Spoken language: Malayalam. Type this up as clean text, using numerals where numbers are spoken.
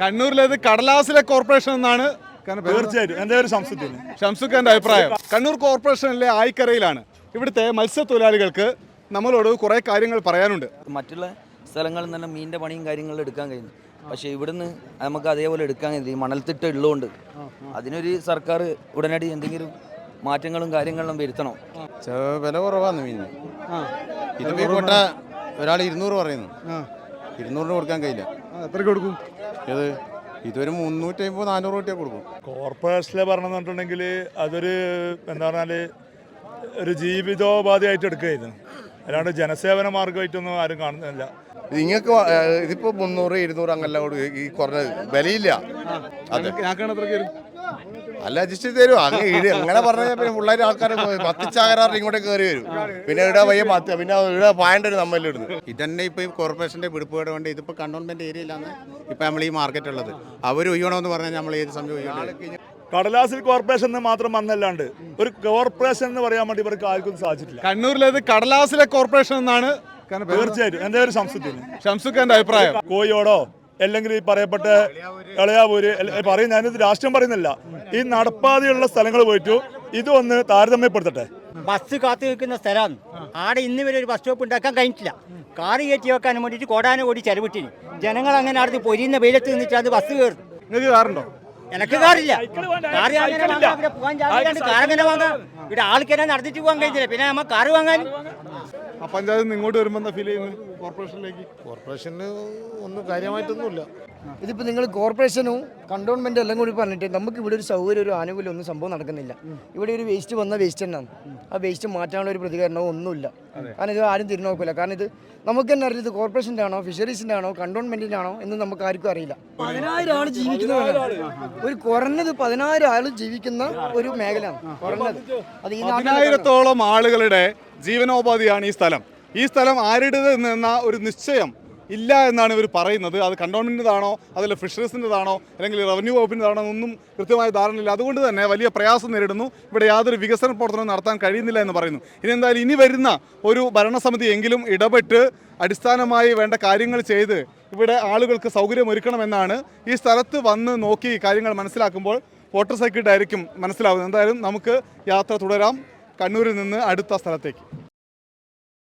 കണ്ണൂരിലേത് കടലാസിലെ കോർപ്പറേഷൻ എന്നാണ് തീർച്ചയായിട്ടും എൻ്റെ ഒരു ഷംസുഖാന്റെ അഭിപ്രായം. കണ്ണൂർ കോർപ്പറേഷനിലെ ആയിക്കരയിലാണ്. ഇവിടുത്തെ മത്സ്യത്തൊഴിലാളികൾക്ക് നമ്മളോട് കുറേ കാര്യങ്ങൾ പറയാനുണ്ട്. മറ്റുള്ള സ്ഥലങ്ങളിൽ തന്നെ മീനിൻ്റെ പണിയും കാര്യങ്ങളും എടുക്കാൻ കഴിയുന്നു, പക്ഷേ ഇവിടുന്ന് നമുക്ക് അതേപോലെ എടുക്കാൻ കഴിയും. മണൽത്തിട്ട ഉള്ളതുകൊണ്ട് അതിനൊരു സർക്കാർ ഉടനടി എന്തെങ്കിലും മാറ്റങ്ങളും കാര്യങ്ങളും വരുത്തണം. വില കുറവാണ് മീനിന്. ഇതിപ്പോ കൊട്ട ഒരാൾ 200 പറയുന്നു, 200 കൊടുക്കാൻ കഴിയില്ല. എത്ര കൊടുക്കും? ഏത് ഇതൊരു 350-400 രൂപ കൊടുക്കും. കോർപ്പറേഷനിലെ പറഞ്ഞിട്ടുണ്ടെങ്കിൽ അതൊരു എന്താ പറഞ്ഞാൽ ഒരു ജീവിതോപാധിയായിട്ട് എടുക്കുകയായിരുന്നു, അല്ലാണ്ട് ജനസേവന മാർഗമായിട്ടൊന്നും ആരും കാണുന്നില്ല. നിങ്ങൾക്ക് ഇതിപ്പോ 300-200 അങ്ങനെല്ലാം കൊടുക്കും. ഈ കുറഞ്ഞ വിലയില്ല. അല്ല അഡ്ജസ്റ്റ് ചെയ്ത് തരും. അങ്ങനെ പറഞ്ഞാൽ പിന്നെ പിള്ളേർ ആൾക്കാർ മത്തിച്ചാകരാറ് ഇങ്ങോട്ടേ കയറി വരും. പിന്നെ ഇവിടെ വയ്യ പിന്നെ ഇവിടെ പായണ്ട ഒരു നമ്മളിടുന്നു. ഇതന്നെ ഇപ്പൊ ഈ കോർപ്പറേഷന്റെ പിടിപ്പുകേട് കൊണ്ട് ഇതിപ്പോ കണ്ടോൺമെന്റ് ഏരിയയിലാണ് ഇപ്പൊ നമ്മൾ ഈ മാർക്കറ്റ് ഉള്ളത്. അവർ ഒയ്യണമെന്ന് പറഞ്ഞാൽ നമ്മൾ ഏത് സമയം കടലാസിൽ കോർപ്പറേഷൻ മാത്രം വന്നല്ലാണ്ട് ഒരു കോർപ്പറേഷൻ എന്ന് പറയാൻ വേണ്ടി ഇവർക്ക് ആർക്കും സാധിച്ചിട്ടില്ല. കണ്ണൂരിലേത് കടലാസിലെ കോർപ്പറേഷൻ എന്നാണ് തീർച്ചയായിട്ടും എൻ്റെ ഒരു ഷംസുഖാന്റെ അഭിപ്രായം. കോഴിയോടോ അല്ലെങ്കിൽ ഈ പറയപ്പെട്ട എളയാവൂര് പറയും, ഞാനിത് രാഷ്ട്രീയം പറയുന്നില്ല, ഈ നടപ്പാതെയുള്ള സ്ഥലങ്ങൾ പോയിട്ടു ഇതൊന്ന് താരതമ്യപ്പെടുത്തട്ടെ. ബസ് കാത്തു നിൽക്കുന്ന സ്ഥലമാണ്. ആടെ ഇന്ന് വരെ ഒരു ബസ് സ്റ്റോപ്പ് ഉണ്ടാക്കാൻ കഴിഞ്ഞിട്ടില്ല. കാറ് കയറ്റി വെക്കാൻ വേണ്ടിയിട്ട് കോടാനുകൂടി ചെലവിട്ടിന് ജനങ്ങൾ അങ്ങനെ അടുത്ത് പൊരിയുന്ന വെയിലത്ത് നിന്നിട്ട് അത് ബസ് കയറും. നിങ്ങൾക്ക് കാറുണ്ടോ? എനിക്ക് കാറില്ല. കാറെങ്ങനെ വാങ്ങാം? ഇവിടെ ആൾക്കെല്ലാം നടത്തിട്ട് പോകാൻ കഴിഞ്ഞില്ല, പിന്നെ നമ്മ കാറ് വാങ്ങാൻ. പഞ്ചായത്ത് നിന്ന് ഇങ്ങോട്ട് വരുമ്പോൾ ഫീൽ ചെയ്യുന്നത് കോർപ്പറേഷന് ഒന്നും കാര്യമായിട്ടൊന്നുമില്ല. ഇതിപ്പോൾ നിങ്ങൾ കോർപ്പറേഷനും കണ്ടോൺമെൻറ്റും എല്ലാം കൂടി പറഞ്ഞിട്ട് നമുക്ക് ഇവിടെ ഒരു സൗകര്യം, ഒരു ആനുകൂല്യം ഒന്നും സംഭവം നടക്കുന്നില്ല. ഇവിടെ ഒരു വേസ്റ്റ് വന്ന വേസ്റ്റ് തന്നെയാണ്. ആ വേസ്റ്റ് മാറ്റാനുള്ള ഒരു പ്രതികരണമോ ഒന്നുമില്ല. കാരണം ഇത് ആരും തിരിഞ്ഞു നോക്കില്ല. കാരണം ഇത് നമുക്ക് തന്നെ അറിയില്ല, ഇത് കോർപ്പറേഷൻ്റെ ആണോ ഫിഷറീസിൻ്റെ ആണോ കണ്ടോൺമെൻറ്റിൻ്റെ ആണോ എന്ന് നമുക്ക് ആർക്കും അറിയില്ല. 10,000 ആൾ ജീവിക്കുന്ന ഒരു കുറഞ്ഞത് 10,000 ആൾ ജീവിക്കുന്ന ഒരു മേഖലയാണ് കുറഞ്ഞത്. അത് 10,000-ഓളം ആളുകളുടെ ജീവനോപാധിയാണ് ഈ സ്ഥലം. ഈ സ്ഥലം ആരുടേത് എന്ന ഒരു നിശ്ചയം ഇല്ല എന്നാണ് ഇവർ പറയുന്നത്. അത് കണ്ടോൺമെൻറ്റിൻ്റെതാണോ അതല്ല ഫിഷറീസിൻ്റെതാണോ അല്ലെങ്കിൽ റവന്യൂ വകുപ്പിൻ്റെതാണോ എന്നൊന്നും കൃത്യമായ ധാരണയില്ല. അതുകൊണ്ട് തന്നെ വലിയ പ്രയാസം നേരിടുന്നു. ഇവിടെ യാതൊരു വികസന പ്രവർത്തനവും നടത്താൻ കഴിയുന്നില്ല എന്ന് പറയുന്നു. ഇനി എന്തായാലും ഇനി വരുന്ന ഒരു ഭരണസമിതി എങ്കിലും ഇടപെട്ട് അടിസ്ഥാനമായി വേണ്ട കാര്യങ്ങൾ ചെയ്ത് ഇവിടെ ആളുകൾക്ക് സൗകര്യമൊരുക്കണമെന്നാണ് ഈ സ്ഥലത്ത് വന്ന് നോക്കി കാര്യങ്ങൾ മനസ്സിലാക്കുമ്പോൾ വോട്ടർ സർക്യൂട്ടായിരിക്കും മനസ്സിലാവുന്നത്. എന്തായാലും നമുക്ക് യാത്ര തുടരാം കണ്ണൂരിൽ നിന്ന് അടുത്ത സ്ഥലത്തേക്ക്.